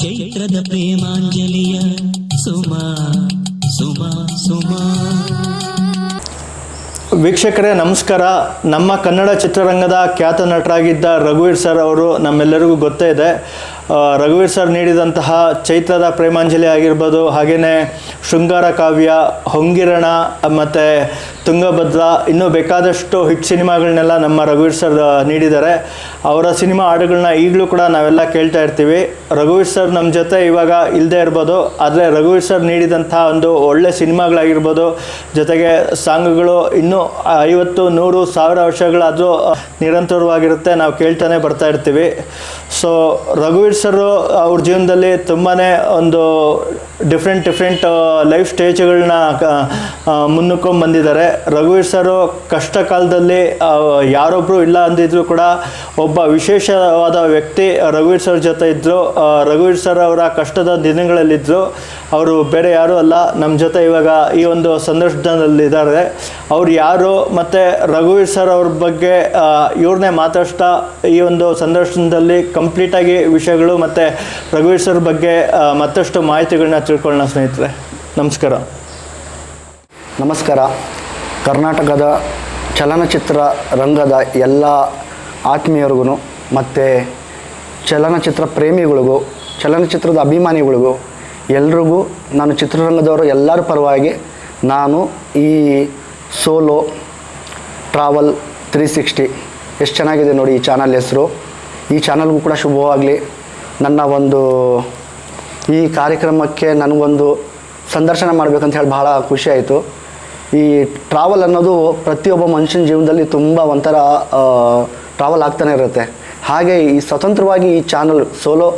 ಚೈತ್ರದ ಪ್ರೇಮಾಂಜಲಿಯ ಸುಮಾ ಸುಮಾ ಸುಮಾ. ವೀಕ್ಷಕರೇ ನಮಸ್ಕಾರ. ನಮ್ಮ ಕನ್ನಡ ಚಿತ್ರರಂಗದ ಖ್ಯಾತ ನಟರಾಗಿದ್ದ ರಘುವೀರ್ ಸರ್ ಅವರು ನಮ್ಮೆಲ್ಲರಿಗೂ ಗೊತ್ತೇ ಇದೆ. ರಘುವೀರ್ ಸರ್ ನೀಡಿದಂತಹ ಚೈತ್ರದ ಪ್ರೇಮಾಂಜಲಿ ಆಗಿರ್ಬೋದು, ಹಾಗೆಯೇ ಶೃಂಗಾರ ಕಾವ್ಯ, ಹೊಂಗಿರಣ ಮತ್ತು ತುಂಗಭದ್ರ, ಇನ್ನೂ ಬೇಕಾದಷ್ಟು ಹಿಟ್ ಸಿನಿಮಾಗಳನ್ನೆಲ್ಲ ನಮ್ಮ ರಘುವೀರ್ ಸರ್ ನೀಡಿದ್ದಾರೆ. ಅವರ ಸಿನಿಮಾ ಹಾಡುಗಳನ್ನ ಈಗಲೂ ಕೂಡ ನಾವೆಲ್ಲ ಕೇಳ್ತಾ ಇರ್ತೀವಿ. ರಘುವೀರ್ ಸರ್ ನಮ್ಮ ಜೊತೆ ಇವಾಗ ಇಲ್ಲದೆ ಇರ್ಬೋದು, ಆದರೆ ರಘುವೀರ್ ಸರ್ ನೀಡಿದಂಥ ಒಂದು ಒಳ್ಳೆ ಸಿನಿಮಾಗಳಾಗಿರ್ಬೋದು, ಜೊತೆಗೆ ಸಾಂಗ್ಗಳು ಇನ್ನೂ 50, 100, 1000 ವರ್ಷಗಳಾದರೂ ನಿರಂತರವಾಗಿರುತ್ತೆ, ನಾವು ಕೇಳ್ತಾನೆ ಬರ್ತಾ ಇರ್ತೀವಿ. ಸೊ ರಘುವೀರ್ ಸರ್ ಅವ್ರ ಜೀವನದಲ್ಲಿ ತುಂಬಾ ಒಂದು ಡಿಫ್ರೆಂಟ್ ಲೈಫ್ ಸ್ಟೇಜ್ಗಳನ್ನ ಮುನ್ನುಕ್ಕೊಂಡು ಬಂದಿದ್ದಾರೆ. ರಘುವೀರ್ ಸರ್ ಕಷ್ಟ ಕಾಲದಲ್ಲಿ ಯಾರೊಬ್ಬರು ಇಲ್ಲ ಅಂದಿದ್ರು ಕೂಡ ಒಬ್ಬ ವಿಶೇಷವಾದ ವ್ಯಕ್ತಿ ರಘುವೀರ್ ಸರ್ ಜೊತೆ ಇದ್ದರು. ರಘುವೀರ್ ಸರ್ ಅವರ ಕಷ್ಟದ ದಿನಗಳಲ್ಲಿದ್ದರು. ಅವರು ಬೇರೆ ಯಾರೂ ಅಲ್ಲ, ನಮ್ಮ ಜೊತೆ ಇವಾಗ ಈ ಒಂದು ಸಂದರ್ಶನದಲ್ಲಿದ್ದಾರೆ. ಅವ್ರು ಯಾರು ಮತ್ತು ರಘುವೀರ್ ಸರ್ ಅವ್ರ ಬಗ್ಗೆ ಇವ್ರನ್ನೇ ಮಾತಾಡ್ತಾ ಈ ಒಂದು ಸಂದರ್ಶನದಲ್ಲಿ ಕಂಪ್ಲೀಟಾಗಿ ವಿಷಯಗಳು ಮತ್ತು ರಘುವೀರ್ ಸರ್ ಬಗ್ಗೆ ಮತ್ತಷ್ಟು ಮಾಹಿತಿಗಳನ್ನ ತಿಳ್ಕೊಳ್ಳೋಣ. ಸ್ನೇಹಿತರೆ ನಮಸ್ಕಾರ. ನಮಸ್ಕಾರ. ಕರ್ನಾಟಕದ ಚಲನಚಿತ್ರ ರಂಗದ ಎಲ್ಲ ಆತ್ಮೀಯರಿಗೂ ಮತ್ತು ಚಲನಚಿತ್ರ ಪ್ರೇಮಿಗಳಿಗೂ, ಚಲನಚಿತ್ರದ ಅಭಿಮಾನಿಗಳಿಗೂ, ಎಲ್ರಿಗೂ ನಾನು ಚಿತ್ರರಂಗದವರು ಎಲ್ಲರ ಪರವಾಗಿ ನಾನು ಈ ಸೋಲೋ ಟ್ರಾವೆಲ್ 360 ಎಷ್ಟು ಚೆನ್ನಾಗಿದೆ ನೋಡಿ ಈ ಚಾನಲ್ ಹೆಸರು. ಈ ಚಾನಲ್ಗೂ ಕೂಡ ಶುಭವಾಗಲಿ. ನನ್ನ ಒಂದು ಈ ಕಾರ್ಯಕ್ರಮಕ್ಕೆ ನನಗೊಂದು ಸಂದರ್ಶನ ಮಾಡಬೇಕಂತ ಹೇಳಿ ಭಾಳ ಖುಷಿ ಆಯಿತು. ಈ ಟ್ರಾವೆಲ್ ಅನ್ನೋದು ಪ್ರತಿಯೊಬ್ಬ ಮನುಷ್ಯನ ಜೀವನದಲ್ಲಿ ತುಂಬ ಒಂಥರ ಟ್ರಾವೆಲ್ ಆಗ್ತಾನೆ ಇರುತ್ತೆ. ಹಾಗೆ ಈ ಸ್ವತಂತ್ರವಾಗಿ ಈ ಚಾನಲ್ ಸೋಲೋ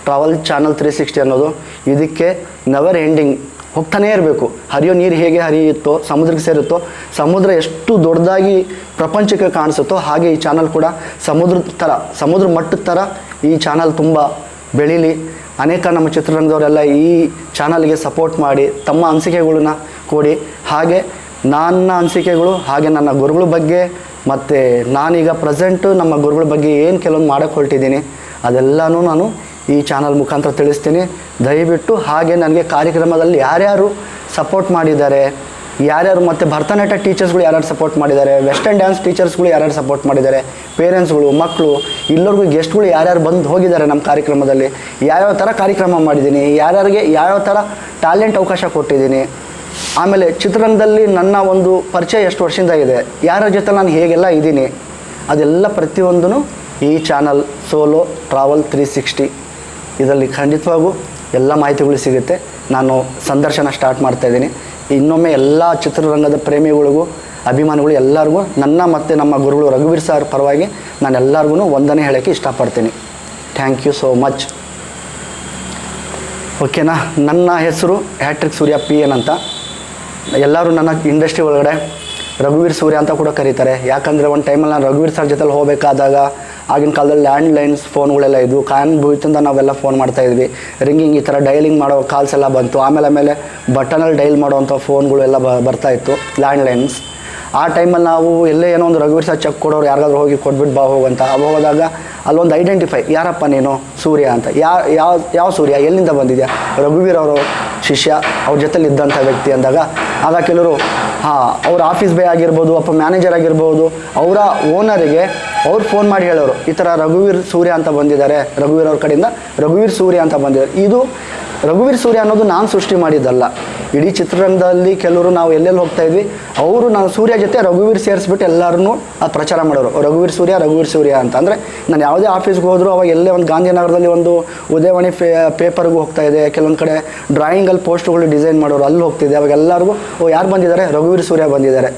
ಟ್ರಾವೆಲ್ ಚಾನಲ್ 360 ಅನ್ನೋದು ಇದಕ್ಕೆ ನೆವರ್ ಎಂಡಿಂಗ್ ಹೋಗ್ತಾನೇ ಇರಬೇಕು. ಹರಿಯೋ ನೀರು ಹೇಗೆ ಹರಿಯುತ್ತೋ, ಸಮುದ್ರಕ್ಕೆ ಸೇರುತ್ತೋ, ಸಮುದ್ರ ಎಷ್ಟು ದೊಡ್ಡದಾಗಿ ಪ್ರಪಂಚಕ್ಕೆ ಕಾಣಿಸುತ್ತೋ ಹಾಗೆ ಈ ಚಾನಲ್ ಕೂಡ ಸಮುದ್ರ ಮಟ್ಟದ ಥರ ಈ ಚಾನಲ್ ತುಂಬ ಬೆಳೀಲಿ. ಅನೇಕ ನಮ್ಮ ಚಿತ್ರರಂಗದವರೆಲ್ಲ ಈ ಚಾನಲ್ಗೆ ಸಪೋರ್ಟ್ ಮಾಡಿ ತಮ್ಮ ಅನಿಸಿಕೆಗಳನ್ನ ಕೊಡಿ. ಹಾಗೆ ನನ್ನ ಅನಿಸಿಕೆಗಳು, ಹಾಗೆ ನನ್ನ ಗುರುಗಳ ಬಗ್ಗೆ ಮತ್ತು ನಾನೀಗ ಪ್ರೆಸೆಂಟು ನಮ್ಮ ಗುರುಗಳ ಬಗ್ಗೆ ಏನು ಕೆಲವೊಂದು ಮಾಡೋಕ್ಕೆ ಹೊರಟಿದ್ದೀನಿ ಅದೆಲ್ಲನೂ ನಾನು ಈ ಚಾನಲ್ ಮುಖಾಂತರ ತಿಳಿಸ್ತೀನಿ. ದಯವಿಟ್ಟು ಹಾಗೆ ನನಗೆ ಕಾರ್ಯಕ್ರಮದಲ್ಲಿ ಯಾರ್ಯಾರು ಸಪೋರ್ಟ್ ಮಾಡಿದ್ದಾರೆ, ಯಾರ್ಯಾರು ಮತ್ತು ಭರತನಾಟ್ಯ ಟೀಚರ್ಸ್ಗಳು ಯಾರ್ಯಾರು ಸಪೋರ್ಟ್ ಮಾಡಿದ್ದಾರೆ, ವೆಸ್ಟರ್ನ್ ಡ್ಯಾನ್ಸ್ ಟೀಚರ್ಸ್ಗಳು ಯಾರ್ಯಾರು ಸಪೋರ್ಟ್ ಮಾಡಿದ್ದಾರೆ, ಪೇರೆಂಟ್ಸ್ಗಳು, ಮಕ್ಕಳು, ಇಲ್ಲರಿಗೂ ಗೆಸ್ಟ್ಗಳು ಯಾರ್ಯಾರು ಬಂದು ಹೋಗಿದ್ದಾರೆ ನಮ್ಮ ಕಾರ್ಯಕ್ರಮದಲ್ಲಿ, ಯಾವ್ಯಾವ ಥರ ಕಾರ್ಯಕ್ರಮ ಮಾಡಿದ್ದೀನಿ, ಯಾರ್ಯಾರಿಗೆ ಯಾವ್ಯಾವ ಥರ ಟ್ಯಾಲೆಂಟ್ ಅವಕಾಶ ಕೊಟ್ಟಿದ್ದೀನಿ, ಆಮೇಲೆ ಚಿತ್ರರಂಗದಲ್ಲಿ ನನ್ನ ಒಂದು ಪರಿಚಯ ಎಷ್ಟು ವರ್ಷದಿಂದ ಇದೆ, ಯಾರ ಜೊತೆ ನಾನು ಹೇಗೆಲ್ಲ ಇದ್ದೀನಿ, ಅದೆಲ್ಲ ಪ್ರತಿಯೊಂದೂ ಈ ಚಾನಲ್ ಸೋಲೋ ಟ್ರಾವೆಲ್ 360 ಇದರಲ್ಲಿ ಖಂಡಿತವಾಗೂ ಎಲ್ಲ ಮಾಹಿತಿಗಳು ಸಿಗುತ್ತೆ. ನಾನು ಸಂದರ್ಶನ ಸ್ಟಾರ್ಟ್ ಮಾಡ್ತಾಯಿದ್ದೀನಿ. ಇನ್ನೊಮ್ಮೆ ಎಲ್ಲ ಚಿತ್ರರಂಗದ ಪ್ರೇಮಿಗಳಿಗೂ, ಅಭಿಮಾನಿಗಳು ಎಲ್ಲರಿಗೂ ನನ್ನ ಮತ್ತು ನಮ್ಮ ಗುರುಗಳು ರಘುವೀರ್ ಸರ್ ಪರವಾಗಿ ನಾನು ಎಲ್ಲರಿಗೂ ವಂದನೆ ಹೇಳೋಕ್ಕೆ ಇಷ್ಟಪಡ್ತೀನಿ. Thank you so much. ಓಕೆನಾ. ನನ್ನ ಹೆಸರು ಹ್ಯಾಟ್ರಿಕ್ ಸೂರ್ಯ PN ಅಂತ. ಎಲ್ಲರೂ ನನ್ನ ಇಂಡಸ್ಟ್ರಿ ಒಳಗಡೆ ರಘುವೀರ್ ಸೂರ್ಯ ಅಂತ ಕೂಡ ಕರೀತಾರೆ. ಯಾಕಂದರೆ ಒಂದು ಟೈಮಲ್ಲಿ ನಾನು ರಘುವೀರ್ ಸರ್ ಜೊತೆಲಿ ಹೋಗಬೇಕಾದಾಗ ಆಗಿನ ಕಾಲದಲ್ಲಿ ಲ್ಯಾಂಡ್ಲೈನ್ಸ್ ಫೋನ್ಗಳೆಲ್ಲ ಇದ್ವು. ಕಾನ್ ಭೂಯಿತಿಂದ ನಾವೆಲ್ಲ ಫೋನ್ ಮಾಡ್ತಾಯಿದ್ವಿ. ರಿಂಗಿಂಗ್ ಈ ಥರ ಡೈಲಿಂಗ್ ಮಾಡೋ ಕಾಲ್ಸ್ ಎಲ್ಲ ಬಂತು. ಆಮೇಲೆ ಬಟನಲ್ಲಿ ಡೈಲ್ ಮಾಡೋವಂಥ ಫೋನ್ಗಳು ಎಲ್ಲ ಬರ್ತಾಯಿತ್ತು, ಲ್ಯಾಂಡ್ಲೈನ್ಸ್. ಆ ಟೈಮಲ್ಲಿ ನಾವು ಎಲ್ಲೇ ಏನೋ ಒಂದು ರಘುವೀರ್ ಸರ್ ಚೆಕ್ ಕೊಡೋರು ಯಾರಿಗಾದ್ರೂ ಹೋಗಿ ಕೊಟ್ಬಿಟ್ಟು ಬಾ ಹೋಗಂತ. ಹೋದಾಗ ಅಲ್ಲೊಂದು ಐಡೆಂಟಿಫೈ, ಯಾರಪ್ಪ ನೀನು ಸೂರ್ಯ ಅಂತ. ಯಾವ ಸೂರ್ಯ, ಎಲ್ಲಿಂದ ಬಂದಿದ್ಯಾ? ರಘುವೀರ್ ಅವರು ಶಿಷ್ಯ, ಅವ್ರ ಜೊತೆಲಿ ಇದ್ದಂಥ ವ್ಯಕ್ತಿ ಅಂದಾಗ ಆಗ ಕೆಲವರು ಅವ್ರ ಆಫೀಸ್ ಬಾಯ್ ಆಗಿರ್ಬೋದು, ಮ್ಯಾನೇಜರ್ ಆಗಿರ್ಬೋದು, ಅವರ ಓನರಿಗೆ ಅವ್ರು ಫೋನ್ ಮಾಡಿ ಹೇಳೋರು ಈ ಥರ ರಘುವೀರ್ ಸೂರ್ಯ ಅಂತ ಬಂದಿದ್ದಾರೆ, ರಘುವೀರ್ ಅವ್ರ ಕಡೆಯಿಂದ ರಘುವೀರ್ ಸೂರ್ಯ ಅಂತ ಬಂದಿದ್ದಾರೆ. ಇದು ರಘುವೀರ್ ಸೂರ್ಯ ಅನ್ನೋದು ನಾನು ಸೃಷ್ಟಿ ಮಾಡಿದ್ದಲ್ಲ. ಇಡೀ ಚಿತ್ರರಂಗದಲ್ಲಿ ಕೆಲವರು ನಾವು ಎಲ್ಲೆಲ್ಲಿ ಹೋಗ್ತಾಯಿದ್ವಿ ಅವರು ನಾನು ಸೂರ್ಯ ಜೊತೆ ರಘುವೀರ್ ಸೇರಿಸ್ಬಿಟ್ಟು ಎಲ್ಲರೂ ಅದು ಪ್ರಚಾರ ಮಾಡೋರು, ರಘುವೀರ್ ಸೂರ್ಯ ಅಂತ. ಅಂದರೆ ನಾನು ಯಾವುದೇ ಆಫೀಸ್ಗೆ ಹೋದರೂ ಅವಾಗ ಎಲ್ಲೇ ಒಂದು ಗಾಂಧಿನಗರದಲ್ಲಿ ಒಂದು ಉದಯವಾಣಿ ಪೇಪರ್ಗೂ ಹೋಗ್ತಾಯಿದೆ, ಕೆಲವೊಂದು ಕಡೆ ಡ್ರಾಯಿಂಗಲ್ಲಿ ಪೋಸ್ಟ್ಗಳು ಡಿಸೈನ್ ಮಾಡೋರು ಅಲ್ಲಿ ಹೋಗ್ತಿದ್ದೆ. ಅವಾಗ ಎಲ್ಲರಿಗೂ ಯಾರು ಬಂದಿದ್ದಾರೆ, ರಘುವೀರ್ ಸೂರ್ಯ ಬಂದಿದ್ದಾರೆ.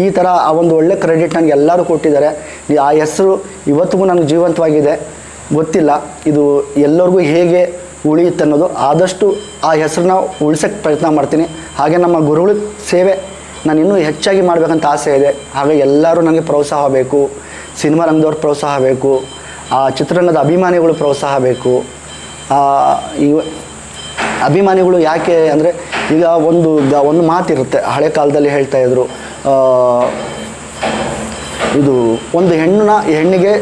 ಈ ಥರ ಆ ಒಂದು ಒಳ್ಳೆ ಕ್ರೆಡಿಟ್ ನನಗೆ ಎಲ್ಲರೂ ಕೊಟ್ಟಿದ್ದಾರೆ. ಆ ಹೆಸರು ಇವತ್ತಿಗೂ ನನಗೆ ಜೀವಂತವಾಗಿದೆ. ಗೊತ್ತಿಲ್ಲ ಇದು ಎಲ್ಲರಿಗೂ ಹೇಗೆ ಉಳಿಯುತ್ತೆ ಅನ್ನೋದು. ಆದಷ್ಟು ಆ ಹೆಸರನ್ನ ಉಳಿಸೋಕ್ಕೆ ಪ್ರಯತ್ನ ಮಾಡ್ತೀನಿ. ಹಾಗೆ ನಮ್ಮ ಗುರುಗಳ ಸೇವೆ ನಾನು ಇನ್ನೂ ಹೆಚ್ಚಾಗಿ ಮಾಡಬೇಕಂತ ಆಸೆ ಇದೆ. ಹಾಗೆ ಎಲ್ಲರೂ ನನಗೆ ಪ್ರೋತ್ಸಾಹ ಬೇಕು, ಸಿನಿಮಾ ರಂಗದವ್ರ ಪ್ರೋತ್ಸಾಹ ಬೇಕು, ಆ ಚಿತ್ರರಂಗದ ಅಭಿಮಾನಿಗಳು ಪ್ರೋತ್ಸಾಹ ಬೇಕು. ಅಭಿಮಾನಿಗಳು ಯಾಕೆ ಅಂದರೆ ಈಗ ಒಂದು ಮಾತಿರುತ್ತೆ, ಹಳೆ ಕಾಲದಲ್ಲಿ ಹೇಳ್ತಾಯಿದ್ರು, ಇದು ಒಂದು ಹೆಣ್ಣಿಗೆ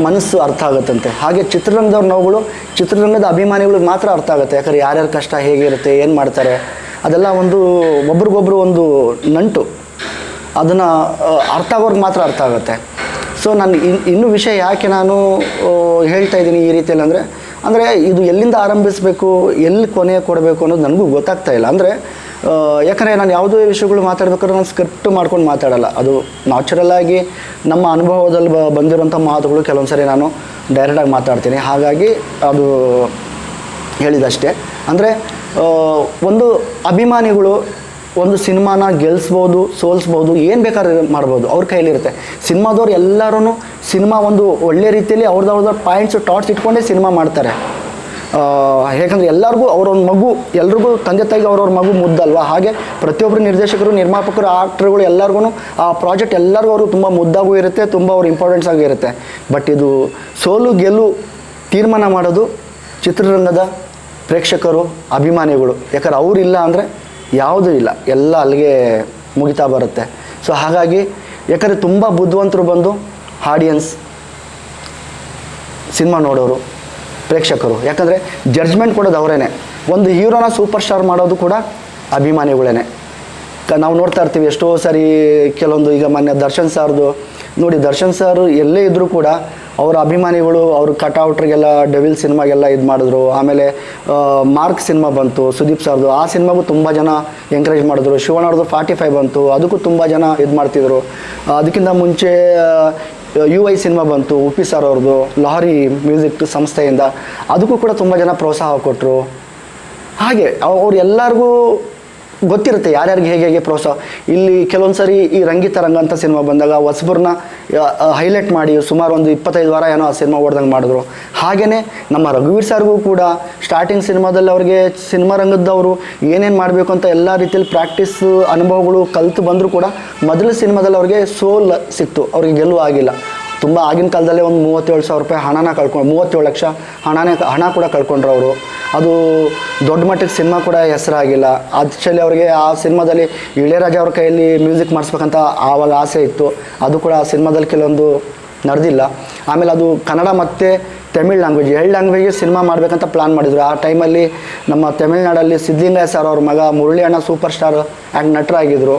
ಮನಸ್ಸು ಅರ್ಥ ಆಗುತ್ತಂತೆ. ಹಾಗೆ ಚಿತ್ರರಂಗದವ್ರ ನೋವುಗಳು ಚಿತ್ರರಂಗದ ಅಭಿಮಾನಿಗಳಿಗೆ ಮಾತ್ರ ಅರ್ಥ ಆಗುತ್ತೆ. ಯಾಕಂದರೆ ಯಾರ್ಯಾರ ಕಷ್ಟ ಹೇಗಿರುತ್ತೆ, ಏನು ಮಾಡ್ತಾರೆ, ಅದೆಲ್ಲ ಒಂದು ಒಬ್ರಿಗೊಬ್ರು ಒಂದು ನಂಟು, ಅದನ್ನು ಅರ್ಥ ಆಗೋರ್ಗೆ ಮಾತ್ರ ಅರ್ಥ ಆಗುತ್ತೆ. ಸೊ ನಾನು ಇನ್ನೂ ವಿಷಯ ಯಾಕೆ ನಾನು ಹೇಳ್ತಾ ಇದ್ದೀನಿ ಈ ರೀತಿಯಲ್ಲಿ ಅಂದರೆ ಇದು ಎಲ್ಲಿಂದ ಆರಂಭಿಸಬೇಕು, ಎಲ್ಲಿ ಕೊನೆ ಕೊಡಬೇಕು ಅನ್ನೋದು ನನಗೂ ಗೊತ್ತಾಗ್ತಾ ಇಲ್ಲ. ಅಂದರೆ ಯಾಕಂದರೆ ನಾನು ಯಾವುದೇ ವಿಷಯಗಳು ಮಾತಾಡ್ಬೇಕಾದ್ರೆ ನಾನು ಸ್ಕ್ರಿಪ್ಟ್ ಮಾಡ್ಕೊಂಡು ಮಾತಾಡಲ್ಲ. ಅದು ನ್ಯಾಚುರಲ್ಲಾಗಿ ನಮ್ಮ ಅನುಭವದಲ್ಲಿ ಬಂದಿರೋಂಥ ಮಾತುಗಳು ಕೆಲವೊಂದು ಸರಿ ನಾನು ಡೈರೆಕ್ಟಾಗಿ ಮಾತಾಡ್ತೀನಿ. ಹಾಗಾಗಿ ಅದು ಹೇಳಿದಷ್ಟೇ. ಅಂದರೆ ಒಂದು ಅಭಿಮಾನಿಗಳು ಒಂದು ಸಿನಿಮಾನ ಗೆಲ್ಲಿಸ್ಬೋದು, ಸೋಲಿಸ್ಬೋದು, ಏನು ಬೇಕಾದ್ರೂ ಮಾಡ್ಬೋದು, ಅವ್ರ ಕೈಲಿರುತ್ತೆ. ಸಿನಿಮಾದವ್ರು ಎಲ್ಲರೂ ಸಿನಿಮಾ ಒಂದು ಒಳ್ಳೆ ರೀತಿಯಲ್ಲಿ ಅವ್ರದ್ದು ಪಾಯಿಂಟ್ಸು ಟಾಟ್ಸ್ ಇಟ್ಕೊಂಡೇ ಸಿನಿಮಾ ಮಾಡ್ತಾರೆ. ಹೇಗೆಂದರೆ ಎಲ್ಲರಿಗೂ ಅವ್ರೊಂದು ಮಗು, ಎಲ್ರಿಗೂ ತಂದೆ ತಾಯಿಗೆ ಅವ್ರವ್ರ ಮಗು ಮುದ್ದಲ್ವ, ಹಾಗೆ ಪ್ರತಿಯೊಬ್ಬರು ನಿರ್ದೇಶಕರು, ನಿರ್ಮಾಪಕರು, ಆಕ್ಟ್ರುಗಳು ಎಲ್ಲರಿಗೂ ಆ ಪ್ರಾಜೆಕ್ಟ್ ಎಲ್ಲರಿಗೂ ಅವರು ತುಂಬ ಮುದ್ದಾಗೂ ಇರುತ್ತೆ, ತುಂಬ ಅವ್ರ ಇಂಪಾರ್ಟೆನ್ಸ್ ಆಗಿರುತ್ತೆ. ಬಟ್ ಇದು ಸೋಲು ಗೆಲ್ಲು ತೀರ್ಮಾನ ಮಾಡೋದು ಚಿತ್ರರಂಗದ ಪ್ರೇಕ್ಷಕರು, ಅಭಿಮಾನಿಗಳು. ಯಾಕಂದ್ರೆ ಅವರಿಲ್ಲ ಅಂದರೆ ಯಾವುದೂ ಇಲ್ಲ, ಎಲ್ಲ ಅಲ್ಲಿಗೆ ಮುಗಿತಾ ಬರುತ್ತೆ. ಸೊ ಹಾಗಾಗಿ ಯಾಕಂದರೆ ತುಂಬ ಬುದ್ಧಿವಂತರು ಬಂದು ಆಡಿಯನ್ಸ್, ಸಿನಿಮಾ ನೋಡೋರು, ಪ್ರೇಕ್ಷಕರು. ಯಾಕಂದರೆ ಜಡ್ಜ್ಮೆಂಟ್ ಕೊಡೋದು ಅವರೇನೆ. ಒಂದು ಹೀರೋನ ಸೂಪರ್ ಸ್ಟಾರ್ ಮಾಡೋದು ಕೂಡ ಅಭಿಮಾನಿಗಳೇ. ನಾವು ನೋಡ್ತಾ ಇರ್ತೀವಿ ಎಷ್ಟೋ ಸರಿ ಕೆಲವೊಂದು, ಈಗ ಮೊನ್ನೆ ದರ್ಶನ್ ಸಾರ್ದು ನೋಡಿ, ದರ್ಶನ್ ಸರ್ ಎಲ್ಲೇ ಇದ್ದರೂ ಕೂಡ ಅವರ ಅಭಿಮಾನಿಗಳು ಅವ್ರ ಕಟ್ಔಟ್ರಿಗೆಲ್ಲ ಡೆವಿಲ್ ಸಿನಿಮಾಗೆಲ್ಲ ಇದು ಮಾಡಿದ್ರು. ಆಮೇಲೆ ಮಾರ್ಕ್ ಸಿನಿಮಾ ಬಂತು ಸುದೀಪ್ ಸರ್ದು, ಆ ಸಿನಿಮಾಗೂ ತುಂಬ ಜನ ಎಂಕರೇಜ್ ಮಾಡಿದ್ರು. ಶಿವಣ್ಣವ್ರದ್ದು 45 ಬಂತು, ಅದಕ್ಕೂ ತುಂಬ ಜನ ಇದು ಮಾಡ್ತಿದ್ರು. ಅದಕ್ಕಿಂತ ಮುಂಚೆ UI ಸಿನಿಮಾ ಬಂತು ಉಪ್ಪಿ ಸರ್ ಅವ್ರದ್ದು, ಲಹರಿ ಮ್ಯೂಸಿಕ್ ಸಂಸ್ಥೆಯಿಂದ, ಅದಕ್ಕೂ ಕೂಡ ತುಂಬ ಜನ ಪ್ರೋತ್ಸಾಹ ಕೊಟ್ಟರು. ಹಾಗೆ ಅವ್ರು ಎಲ್ಲರಿಗೂ ಗೊತ್ತಿರುತ್ತೆ ಯಾರ್ಯಾರಿಗೆ ಹೇಗೆ ಪ್ರೋತ್ಸಾಹ. ಇಲ್ಲಿ ಕೆಲವೊಂದು ಸರಿ ಈ ರಂಗಿತರಂಗ ಅಂತ ಸಿನಿಮಾ ಬಂದಾಗ ಹೊಸಬ್ರನ್ನ ಹೈಲೈಟ್ ಮಾಡಿ ಸುಮಾರು ಒಂದು 25 ವಾರ ಏನೋ ಆ ಸಿನಿಮಾ ಓಡ್ದಂಗೆ ಮಾಡಿದ್ರು. ಹಾಗೆಯೇ ನಮ್ಮ ರಘುವೀರ್ ಸರ್ಗೂ ಕೂಡ ಸ್ಟಾರ್ಟಿಂಗ್ ಸಿನಿಮಾದಲ್ಲಿ ಅವ್ರಿಗೆ ಸಿನಿಮಾ ರಂಗದವರು ಏನೇನು ಮಾಡಬೇಕು ಅಂತ ಎಲ್ಲ ರೀತಿಯಲ್ಲಿ ಪ್ರಾಕ್ಟೀಸ್ ಅನುಭವಗಳು ಕಲಿತು ಬಂದರೂ ಕೂಡ ಮೊದಲ ಸಿನಿಮಾದಲ್ಲಿ ಅವ್ರಿಗೆ ಸೋಲ್ ಸಿಕ್ತು, ಅವ್ರಿಗೆ ಗೆಲುವು ಆಗಿಲ್ಲ. ತುಂಬ ಆಗಿನ ಕಾಲದಲ್ಲೇ ಒಂದು 37,000 ರೂಪಾಯಿ ಹಣನ 37 ಲಕ್ಷ ಹಣ ಕೂಡ ಕಳ್ಕೊಂಡ್ರು ಅವರು. ಅದು ದೊಡ್ಡ ಮಟ್ಟಕ್ಕೆ ಸಿನಿಮಾ ಕೂಡ ಹೆಸರಾಗಿಲ್ಲ. ಆ್ಯಕ್ಚುಲಿ ಅವ್ರಿಗೆ ಆ ಸಿನಿಮಾದಲ್ಲಿ ಇಳೆಯರಾಜ ಅವ್ರ ಕೈಯಲ್ಲಿ ಮ್ಯೂಸಿಕ್ ಮಾಡಿಸ್ಬೇಕಂತ ಆವಾಗ ಆಸೆ ಇತ್ತು, ಅದು ಕೂಡ ಆ ಸಿನಿಮಾದಲ್ಲಿ ಕೆಲವೊಂದು ನಡೆದಿಲ್ಲ. ಆಮೇಲೆ ಅದು ಕನ್ನಡ ಮತ್ತು ತಮಿಳ್ ಲ್ಯಾಂಗ್ವೇಜ್ 2 ಲ್ಯಾಂಗ್ವೇಜ್ಗೆ ಸಿನಿಮಾ ಮಾಡಬೇಕಂತ ಪ್ಲ್ಯಾನ್ ಮಾಡಿದರು. ಆ ಟೈಮಲ್ಲಿ ನಮ್ಮ ತಮಿಳ್ನಾಡಲ್ಲಿ ಸಿದ್ಧಲಿಂಗಯ್ಯ ಸರ್ ಅವ್ರ ಮಗ ಮುರಳಿ ಅಣ್ಣ ಸೂಪರ್ ಸ್ಟಾರ್ ನಟರಾಗಿದ್ದರು.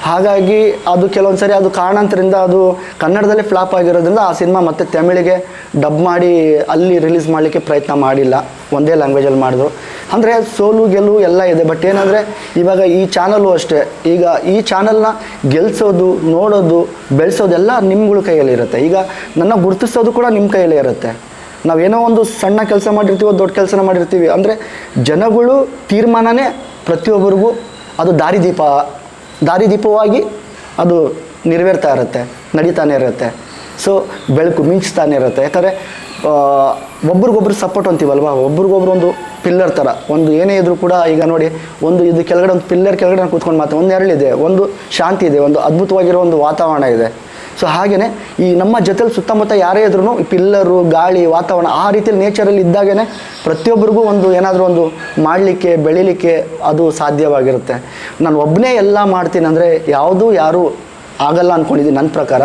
ಹಾಗಾಗಿ ಅದು ಕೆಲವೊಂದು ಸರಿ ಅದು ಕಾರಣಾಂತರದಿಂದ ಅದು ಕನ್ನಡದಲ್ಲಿ ಫ್ಲಾಪ್ ಆಗಿರೋದ್ರಿಂದ ಆ ಸಿನಿಮಾ ಮತ್ತೆ ತಮಿಳಿಗೆ ಡಬ್ ಮಾಡಿ ಅಲ್ಲಿ ರಿಲೀಸ್ ಮಾಡಲಿಕ್ಕೆ ಪ್ರಯತ್ನ ಮಾಡಿಲ್ಲ, ಒಂದೇ ಲ್ಯಾಂಗ್ವೇಜಲ್ಲಿ ಮಾಡಿದ್ರು. ಅಂದರೆ ಸೋಲು ಗೆಲುವು ಎಲ್ಲ ಇದೆ. ಬಟ್ ಏನಂದರೆ ಇವಾಗ ಈ ಚಾನಲ್ಲು ಅಷ್ಟೇ, ಈಗ ಈ ಚಾನಲ್ನ ಗೆಲ್ಲಿಸೋದು, ನೋಡೋದು, ಬೆಳೆಸೋದೆಲ್ಲ ನಿಮ್ಗಳ ಕೈಯಲ್ಲಿರುತ್ತೆ. ಈಗ ನನ್ನ ಗುರುತಿಸೋದು ಕೂಡ ನಿಮ್ಮ ಕೈಯಲ್ಲೇ ಇರುತ್ತೆ. ನಾವೇನೋ ಒಂದು ಸಣ್ಣ ಕೆಲಸ ಮಾಡಿರ್ತೀವೋ ದೊಡ್ಡ ಕೆಲಸನ ಮಾಡಿರ್ತೀವಿ ಅಂದರೆ ಜನಗಳು ತೀರ್ಮಾನನೇ ಪ್ರತಿಯೊಬ್ಬರಿಗೂ ಅದು ದಾರಿದೀಪವಾಗಿ ಅದು ನೆರವೇರ್ತಾ ಇರುತ್ತೆ, ನಡೀತಾನೆ ಇರುತ್ತೆ. ಸೊ ಬೆಳಕು ಮಿಂಚ್ತಾನೆ ಇರುತ್ತೆ. ಯಾಕಂದರೆ ಒಬ್ರಿಗೊಬ್ರು ಸಪೋರ್ಟ್ ಅಂತೀವಲ್ವ, ಒಬ್ರಿಗೊಬ್ರು ಒಂದು ಪಿಲ್ಲರ್ ಥರ, ಒಂದು ಏನೇ ಇದ್ರೂ ಕೂಡ ಈಗ ನೋಡಿ, ಒಂದು ಇದು ಕೆಳಗಡೆ ಒಂದು ಪಿಲ್ಲರ್ ಕೆಳಗಡೆ ಕೂತ್ಕೊಂಡು ಮಾತು, ಒಂದು ನೆರಳಿದೆ, ಒಂದು ಶಾಂತಿ ಇದೆ, ಒಂದು ಅದ್ಭುತವಾಗಿರೋ ಒಂದು ವಾತಾವರಣ ಇದೆ. ಸೊ ಹಾಗೆಯೇ ಈ ನಮ್ಮ ಜೊತೆಲಿ ಸುತ್ತಮುತ್ತ ಯಾರೇ ಇದ್ರೂ ಈ ಪಿಲ್ಲರು, ಗಾಳಿ, ವಾತಾವರಣ ಆ ರೀತಿಯಲ್ಲಿ ನೇಚರಲ್ಲಿ ಇದ್ದಾಗೇ ಪ್ರತಿಯೊಬ್ಬರಿಗೂ ಒಂದು ಏನಾದರೂ ಒಂದು ಮಾಡಲಿಕ್ಕೆ, ಬೆಳೀಲಿಕ್ಕೆ ಅದು ಸಾಧ್ಯವಾಗಿರುತ್ತೆ. ನಾನು ಒಬ್ಬನೇ ಎಲ್ಲ ಮಾಡ್ತೀನಿ ಅಂದರೆ ಯಾರೂ ಆಗಲ್ಲ ಅಂದ್ಕೊಂಡಿದ್ದೀನಿ ನನ್ನ ಪ್ರಕಾರ.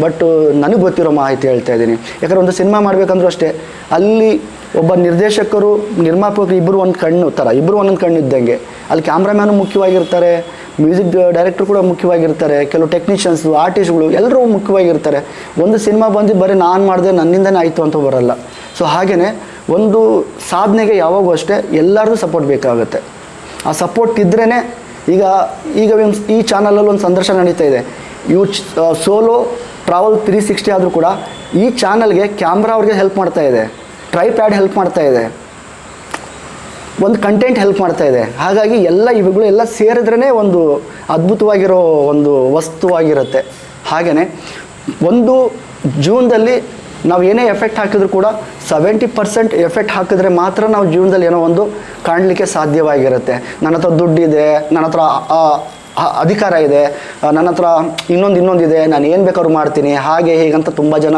ಬಟ್ ನನಗೆ ಗೊತ್ತಿರೋ ಮಾಹಿತಿ ಹೇಳ್ತಾ ಇದ್ದೀನಿ. ಯಾಕಂದರೆ ಒಂದು ಸಿನಿಮಾ ಮಾಡಬೇಕಂದ್ರೂ ಅಷ್ಟೇ, ಅಲ್ಲಿ ಒಬ್ಬ ನಿರ್ದೇಶಕರು, ನಿರ್ಮಾಪಕರು ಇಬ್ಬರು ಒಂದು ಕಣ್ಣು ಥರ, ಇಬ್ಬರು ಒಂದೊಂದು ಕಣ್ಣು ಇದ್ದಂಗೆ. ಅಲ್ಲಿ ಕ್ಯಾಮ್ರಾಮ್ಯಾನು ಮುಖ್ಯವಾಗಿರ್ತಾರೆ, ಮ್ಯೂಸಿಕ್ ಡೈರೆಕ್ಟ್ರು ಕೂಡ ಮುಖ್ಯವಾಗಿರ್ತಾರೆ, ಕೆಲವು ಟೆಕ್ನಿಷಿಯನ್ಸು, ಆರ್ಟಿಸ್ಟ್ಗಳು ಎಲ್ಲರೂ ಮುಖ್ಯವಾಗಿರ್ತಾರೆ. ಒಂದು ಸಿನಿಮಾ ಬಂದು ಬರೀ ನಾನು ಮಾಡಿದೆ ನನ್ನಿಂದನೇ ಆಯಿತು ಅಂತ ಬರಲ್ಲ. ಸೊ ಹಾಗೆಯೇ ಒಂದು ಸಾಧನೆಗೆ ಯಾವಾಗೂ ಅಷ್ಟೇ ಎಲ್ಲರದ್ದು ಸಪೋರ್ಟ್ ಬೇಕಾಗುತ್ತೆ. ಆ ಸಪೋರ್ಟ್ ಇದ್ರೇ ಈಗ ಈ ಚಾನಲಲ್ಲಿ ಒಂದು ಸಂದರ್ಶನ ನಡೀತಾ ಇದೆ. ಸೋಲೋ ಟ್ರಾವೆಲ್ 360 ಆದರೂ ಕೂಡ ಈ ಚಾನಲ್ಗೆ ಕ್ಯಾಮ್ರಾ ಅವ್ರಿಗೆ ಹೆಲ್ಪ್ ಮಾಡ್ತಾ ಇದೆ, ಟ್ರೈಪ್ಯಾಡ್ ಹೆಲ್ಪ್ ಮಾಡ್ತಾ ಇದೆ, ಒಂದು ಕಂಟೆಂಟ್ ಹೆಲ್ಪ್ ಮಾಡ್ತಾ ಇದೆ. ಹಾಗಾಗಿ ಇವುಗಳು ಎಲ್ಲ ಸೇರಿದ್ರೇ ಒಂದು ಅದ್ಭುತವಾಗಿರೋ ಒಂದು ವಸ್ತುವಾಗಿರುತ್ತೆ. ಹಾಗೆಯೇ ಒಂದು ಜೀವನದಲ್ಲಿ ನಾವು ಏನೇ ಎಫೆಕ್ಟ್ ಹಾಕಿದ್ರು ಕೂಡ 70% ಎಫೆಕ್ಟ್ ಹಾಕಿದ್ರೆ ಮಾತ್ರ ನಾವು ಜೀವನದಲ್ಲಿ ಏನೋ ಒಂದು ಕಾಣಲಿಕ್ಕೆ ಸಾಧ್ಯವಾಗಿರುತ್ತೆ. ನನ್ನ ಹತ್ರ ದುಡ್ಡಿದೆ, ನನ್ನ ಹತ್ರ ಅಧಿಕಾರ ಇದೆ, ನನ್ನ ಹತ್ರ ಇನ್ನೊಂದಿದೆ, ನಾನು ಏನು ಬೇಕಾದ್ರೂ ಮಾಡ್ತೀನಿ, ಹಾಗೆ ಹೀಗಂತ ತುಂಬ ಜನ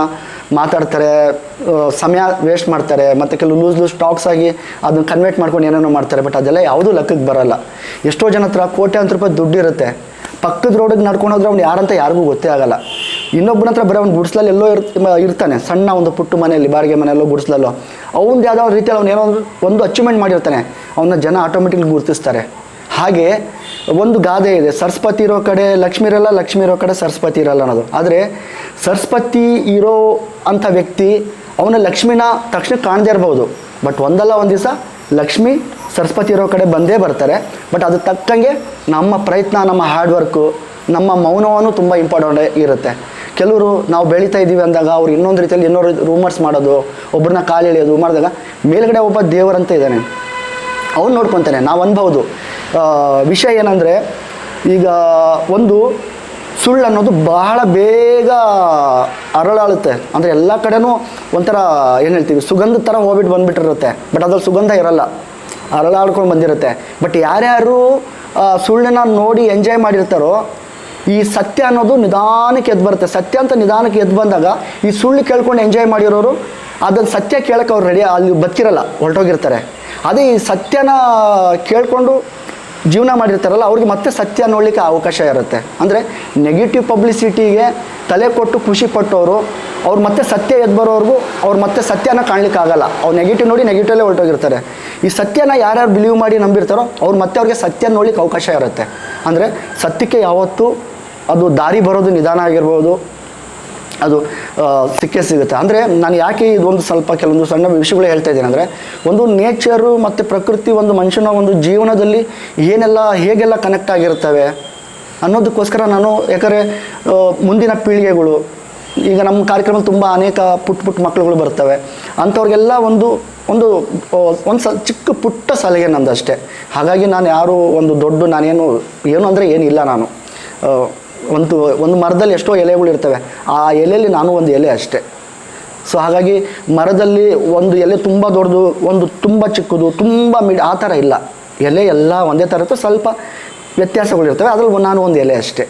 ಮಾತಾಡ್ತಾರೆ, ಸಮಯ ವೇಸ್ಟ್ ಮಾಡ್ತಾರೆ. ಮತ್ತು ಕೆಲವು ಲೂಸ್ ಟಾಕ್ಸ್ ಆಗಿ ಅದನ್ನು ಕನ್ವರ್ಟ್ ಮಾಡ್ಕೊಂಡು ಏನೇನೋ ಮಾಡ್ತಾರೆ. ಬಟ್ ಅದೆಲ್ಲ ಯಾವುದೂ ಲೆಕ್ಕಕ್ಕೆ ಬರಲ್ಲ. ಎಷ್ಟೋ ಜನ ಹತ್ರ ಕೋಟ್ಯಾಂತರ ರೂಪಾಯಿ ದುಡ್ಡಿರುತ್ತೆ, ಪಕ್ಕದ ರೋಡಿಗೆ ನಡ್ಕೊಂಡು ಹೋದ್ರೆ ಅವ್ನು ಯಾರಂತ ಯಾರಿಗೂ ಗೊತ್ತೇ ಆಗಲ್ಲ. ಇನ್ನೊಬ್ಬನ ಹತ್ರ ಬರೀ ಅವ್ನು ಗುಡಿಸ್ಲಲ್ಲಿ ಎಲ್ಲೋ ಇರ್ತಾನೆ, ಸಣ್ಣ ಒಂದು ಪುಟ್ಟು ಮನೆಯಲ್ಲಿ, ಬಾಡಿಗೆ ಮನೆಯಲ್ಲೋ ಗುಡಿಸ್ಲಲ್ಲೋ, ಅವ್ನು ಯಾವುದೋ ರೀತಿಯಲ್ಲಿ ಅವ್ನು ಏನೋ ಒಂದು ಅಚೀವ್ಮೆಂಟ್ ಮಾಡಿರ್ತಾನೆ, ಅವನ್ನ ಜನ ಆಟೋಮೆಟಿಕ್ಲಿ ಗುರುತಿಸ್ತಾರೆ. ಹಾಗೆ ಒಂದು ಗಾದೆ ಇದೆ, ಸರಸ್ವತಿ ಇರೋ ಕಡೆ ಲಕ್ಷ್ಮಿ ಇರಲ್ಲ, ಲಕ್ಷ್ಮಿ ಇರೋ ಕಡೆ ಸರಸ್ವತಿ ಇರಲ್ಲ ಅನ್ನೋದು. ಆದರೆ ಸರಸ್ವತಿ ಇರೋ ಅಂಥ ವ್ಯಕ್ತಿ ಅವನ ಲಕ್ಷ್ಮಿನ ತಕ್ಷಣ ಕಾಣದೇ ಇರ್ಬೋದು, ಬಟ್ ಒಂದಲ್ಲ ಒಂದು ದಿವಸ ಲಕ್ಷ್ಮಿ ಸರಸ್ವತಿ ಇರೋ ಕಡೆ ಬಂದೇ ಬರ್ತಾರೆ. ಬಟ್ ಅದು ತಕ್ಕಂಗೆ ನಮ್ಮ ಪ್ರಯತ್ನ, ನಮ್ಮ ಹಾರ್ಡ್ ವರ್ಕು, ನಮ್ಮ ಮೌನವನ್ನು ತುಂಬ ಇಂಪಾರ್ಟೆಂಟ್ ಇರುತ್ತೆ. ಕೆಲವರು ನಾವು ಬೆಳೀತಾ ಇದ್ದೀವಿ ಅಂದಾಗ ಅವ್ರು ಇನ್ನೊಂದು ರೀತಿಯಲ್ಲಿ ಇನ್ನೊಂದು ರೂಮರ್ಸ್ ಮಾಡೋದು, ಒಬ್ಬರನ್ನ ಕಾಲು ಎಳೆಯೋದು ಮಾಡಿದಾಗ ಮೇಲ್ಗಡೆ ಒಬ್ಬ ದೇವರಂತ ಇದ್ದಾನೆ, ಅವ್ನು ನೋಡ್ಕೊತಾನೆ. ನಾವು ಅನ್ಬೋದು. ವಿಷಯ ಏನಂದರೆ, ಈಗ ಒಂದು ಸುಳ್ಳು ಅನ್ನೋದು ಬಹಳ ಬೇಗ ಅರಳಾಳುತ್ತೆ. ಅಂದರೆ ಎಲ್ಲ ಕಡೆನೂ ಒಂಥರ ಏನು ಹೇಳ್ತೀವಿ, ಸುಗಂಧ ಥರ ಹೋಗ್ಬಿಟ್ಟು ಬಂದುಬಿಟ್ಟಿರುತ್ತೆ, ಬಟ್ ಅದ್ರಲ್ಲಿ ಸುಗಂಧ ಇರಲ್ಲ, ಅರಳಾಡ್ಕೊಂಡು ಬಂದಿರುತ್ತೆ. ಬಟ್ ಯಾರ್ಯಾರು ಸುಳ್ಳನ್ನ ನೋಡಿ ಎಂಜಾಯ್ ಮಾಡಿರ್ತಾರೋ, ಈ ಸತ್ಯ ಅನ್ನೋದು ನಿಧಾನಕ್ಕೆ ಎದ್ದು ಬರುತ್ತೆ. ಸತ್ಯ ಅಂತ ನಿಧಾನಕ್ಕೆ ಎದ್ದು ಬಂದಾಗ ಈ ಸುಳ್ಳು ಕೇಳ್ಕೊಂಡು ಎಂಜಾಯ್ ಮಾಡಿರೋರು ಅದನ್ನು ಸತ್ಯ ಕೇಳೋಕ್ಕೆ ಅವ್ರು ರೆಡಿ ಅಲ್ಲಿ ಬದುಕಿರಲ್ಲ, ಹೊರಟೋಗಿರ್ತಾರೆ. ಅದೇ ಈ ಸತ್ಯನ ಕೇಳಿಕೊಂಡು ಜೀವನ ಮಾಡಿರ್ತಾರಲ್ಲ, ಅವ್ರಿಗೆ ಮತ್ತೆ ಸತ್ಯ ನೋಡಲಿಕ್ಕೆ ಅವಕಾಶ ಇರುತ್ತೆ. ಅಂದರೆ ನೆಗೆಟಿವ್ ಪಬ್ಲಿಸಿಟಿಗೆ ತಲೆ ಕೊಟ್ಟು ಖುಷಿ ಪಟ್ಟವರು ಅವ್ರು ಮತ್ತೆ ಸತ್ಯ ಎದ್ದು ಬರೋವ್ರಿಗೂ ಅವ್ರು ಮತ್ತೆ ಸತ್ಯನ ಕಾಣಲಿಕ್ಕೆ ಆಗಲ್ಲ. ಅವ್ರು ನೆಗೆಟಿವ್ ನೋಡಿ ನೆಗೆಟಿವಲ್ಲೇ ಹೊರಟೋಗಿರ್ತಾರೆ. ಈ ಸತ್ಯನ ಯಾರ್ಯಾರು ಬಿಲೀವ್ ಮಾಡಿ ನಂಬಿರ್ತಾರೋ ಅವ್ರು ಮತ್ತೆ ಅವ್ರಿಗೆ ಸತ್ಯ ನೋಡ್ಲಿಕ್ಕೆ ಅವಕಾಶ ಇರುತ್ತೆ. ಅಂದರೆ ಸತ್ಯಕ್ಕೆ ಯಾವತ್ತೂ ಅದು ದಾರಿ ಬರೋದು ನಿಧಾನ ಆಗಿರ್ಬೋದು, ಅದು ಸಿಕ್ಕೇ ಸಿಗುತ್ತೆ. ಅಂದರೆ ನಾನು ಯಾಕೆ ಇದೊಂದು ಸ್ವಲ್ಪ ಕೆಲವೊಂದು ಸಣ್ಣ ವಿಷಯಗಳು ಹೇಳ್ತಾ ಇದ್ದೀನಿ ಅಂದರೆ, ಒಂದು ನೇಚರು ಮತ್ತು ಪ್ರಕೃತಿ ಒಂದು ಮನುಷ್ಯನ ಒಂದು ಜೀವನದಲ್ಲಿ ಏನೆಲ್ಲ ಹೇಗೆಲ್ಲ ಕನೆಕ್ಟ್ ಆಗಿರ್ತವೆ ಅನ್ನೋದಕ್ಕೋಸ್ಕರ ನಾನು, ಯಾಕಂದರೆ ಮುಂದಿನ ಪೀಳಿಗೆಗಳು, ಈಗ ನಮ್ಮ ಕಾರ್ಯಕ್ರಮದಲ್ಲಿ ತುಂಬ ಅನೇಕ ಪುಟ್ಟ ಮಕ್ಕಳುಗಳು ಬರ್ತವೆ, ಅಂಥವ್ರಿಗೆಲ್ಲ ಒಂದು ಚಿಕ್ಕ ಪುಟ್ಟ ಸಲಹೆ ನಂದು ಅಷ್ಟೇ. ಹಾಗಾಗಿ ನಾನು ಯಾರು ಒಂದು ದೊಡ್ಡ ಏನು ಅಂದರೆ ಏನಿಲ್ಲ. ನಾನು ಒಂದು ಮರದಲ್ಲಿ ಎಷ್ಟೋ ಎಲೆಗಳು ಇರ್ತವೆ, ಆ ಎಲೆಯಲ್ಲಿ ನಾನು ಒಂದು ಎಲೆ ಅಷ್ಟೇ. ಸೊ ಹಾಗಾಗಿ ಮರದಲ್ಲಿ ಒಂದು ಎಲೆ ತುಂಬ ದೊಡ್ಡದು, ಒಂದು ತುಂಬ ಚಿಕ್ಕದು, ತುಂಬ ಆ ಥರ ಇಲ್ಲ. ಎಲೆ ಎಲ್ಲ ಒಂದೇ ಥರ ಇರ್ತವೆ, ಸ್ವಲ್ಪ ವ್ಯತ್ಯಾಸಗಳಿರ್ತವೆ, ಅದರಲ್ಲಿ ನಾನು ಒಂದು ಎಲೆ ಅಷ್ಟೇ.